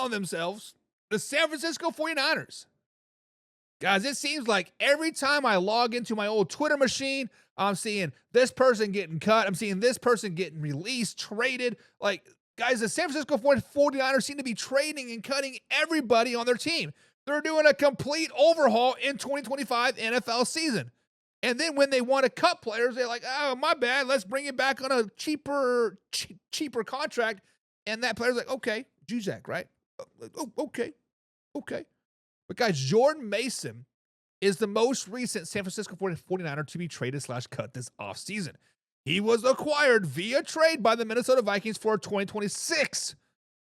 calling themselves the San Francisco 49ers. Guys, it seems like every time I log into my old Twitter machine, I'm seeing this person getting cut. I'm seeing this person getting released, traded. Like, guys, the San Francisco 49ers seem to be trading and cutting everybody on their team. They're doing a complete overhaul in 2025 NFL season. And then when they want to cut players, they're like, oh, my bad. Let's bring it back on a cheaper contract. And that player's like, okay, Juzak, right? Oh, okay. But guys, Jordan Mason is the most recent San Francisco 49er to be traded / cut this offseason. He was acquired via trade by the Minnesota Vikings for a 2026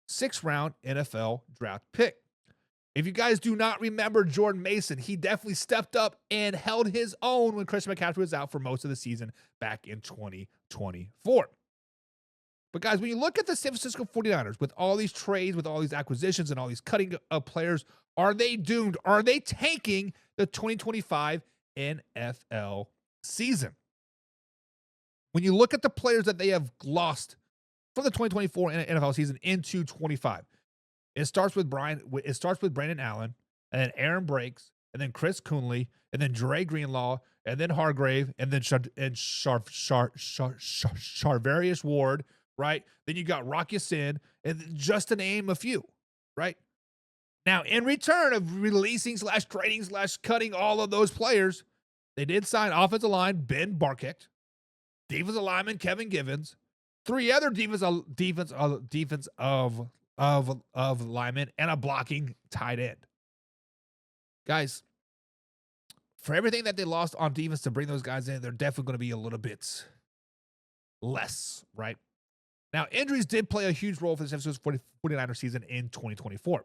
sixth-round NFL draft pick. If you guys do not remember Jordan Mason, he definitely stepped up and held his own when Christian McCaffrey was out for most of the season back in 2024. But guys, when you look at the San Francisco 49ers with all these trades, with all these acquisitions and all these cutting of players, are they doomed? Are they tanking the 2025 NFL season? When you look at the players that they have lost from the 2024 NFL season into 25, it starts with Brandon Allen, and then Aaron Breaks, and then Chris Coonley, and then Dre Greenlaw, and then Hargrave, and then Charvarius Ward, right? Then you got Rocky Sin, and just to name a few, right? Now, in return of releasing / trading / cutting all of those players, they did sign offensive line Ben Barkett, defensive lineman Kevin Givens, 3 other defense of linemen, and a blocking tight end. Guys, for everything that they lost on defense to bring those guys in, they're definitely going to be a little bit less, right? Now, injuries did play a huge role for the San Francisco 49ers season in 2024.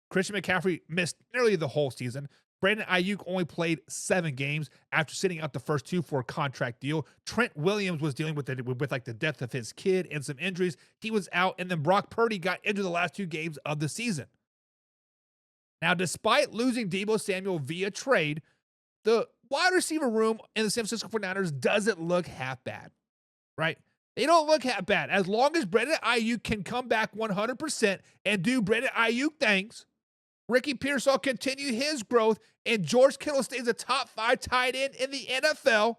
Christian McCaffrey missed nearly the whole season. Brandon Ayuk only played 7 games after sitting out the first 2 for a contract deal. Trent Williams was dealing with like the death of his kid and some injuries. He was out, and then Brock Purdy got injured the last 2 games of the season. Now, despite losing Deebo Samuel via trade, the wide receiver room in the San Francisco 49ers doesn't look half bad, right? They don't look half bad. As long as Brandon Ayuk can come back 100% and do Brandon Ayuk things, Ricky Pearsall continue his growth, and George Kittle stays a top 5 tight end in the NFL,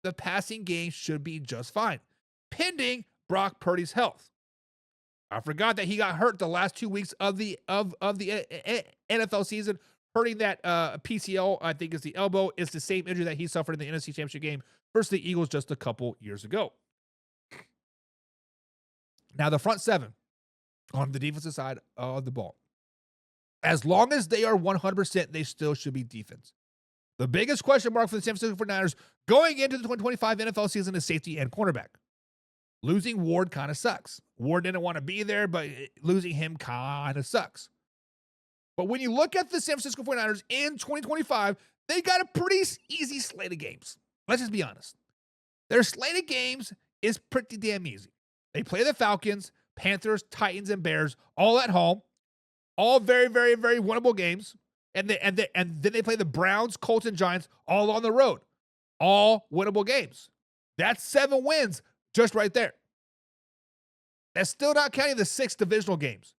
the passing game should be just fine, pending Brock Purdy's health. I forgot that he got hurt the last 2 weeks of the NFL season, hurting that PCL, I think is the elbow. It's the same injury that he suffered in the NFC Championship game versus the Eagles just a couple years ago. Now, the front 7 on the defensive side of the ball, as long as they are 100%, they still should be defense. The biggest question mark for the San Francisco 49ers going into the 2025 NFL season is safety and cornerback. Losing Ward kind of sucks. Ward didn't want to be there, but losing him kind of sucks. But when you look at the San Francisco 49ers in 2025, they got a pretty easy slate of games. Let's just be honest. Their slate of games is pretty damn easy. They play the Falcons, Panthers, Titans, and Bears all at home. All very, very, very winnable games. And then they play the Browns, Colts, and Giants all on the road. All winnable games. That's 7 wins just right there. That's still not counting the 6 divisional games.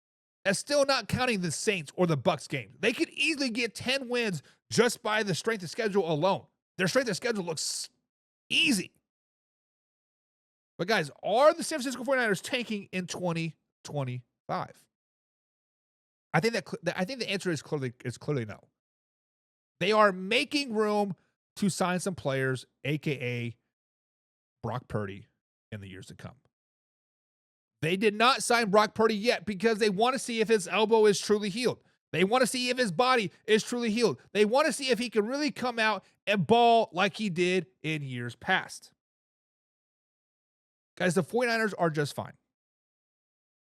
That's still not counting the Saints or the Bucs games. They could easily get 10 wins just by the strength of schedule alone. Their strength of schedule looks easy. But guys, are the San Francisco 49ers tanking in 2025? I think the answer is clearly no. They are making room to sign some players, aka Brock Purdy, in the years to come. They did not sign Brock Purdy yet because they want to see if his elbow is truly healed. They want to see if his body is truly healed. They want to see if he can really come out and ball like he did in years past. Guys, the 49ers are just fine.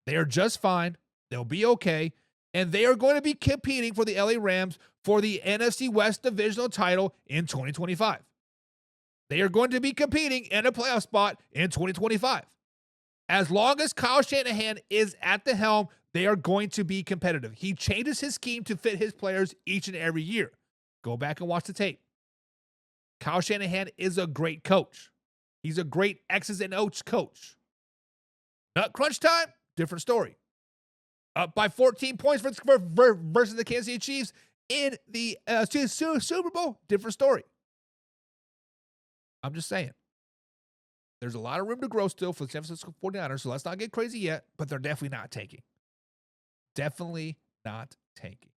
They are just fine. They'll be okay. And they are going to be competing for the LA Rams for the NFC West divisional title in 2025. They are going to be competing in a playoff spot in 2025. As long as Kyle Shanahan is at the helm, they are going to be competitive. He changes his scheme to fit his players each and every year. Go back and watch the tape. Kyle Shanahan is a great coach. He's a great X's and O's coach. Nut crunch time, different story. up by 14 points versus the Kansas City Chiefs in the Super Bowl. Different story. I'm just saying. There's a lot of room to grow still for the San Francisco 49ers, so let's not get crazy yet, but they're definitely not tanking. Definitely not tanking.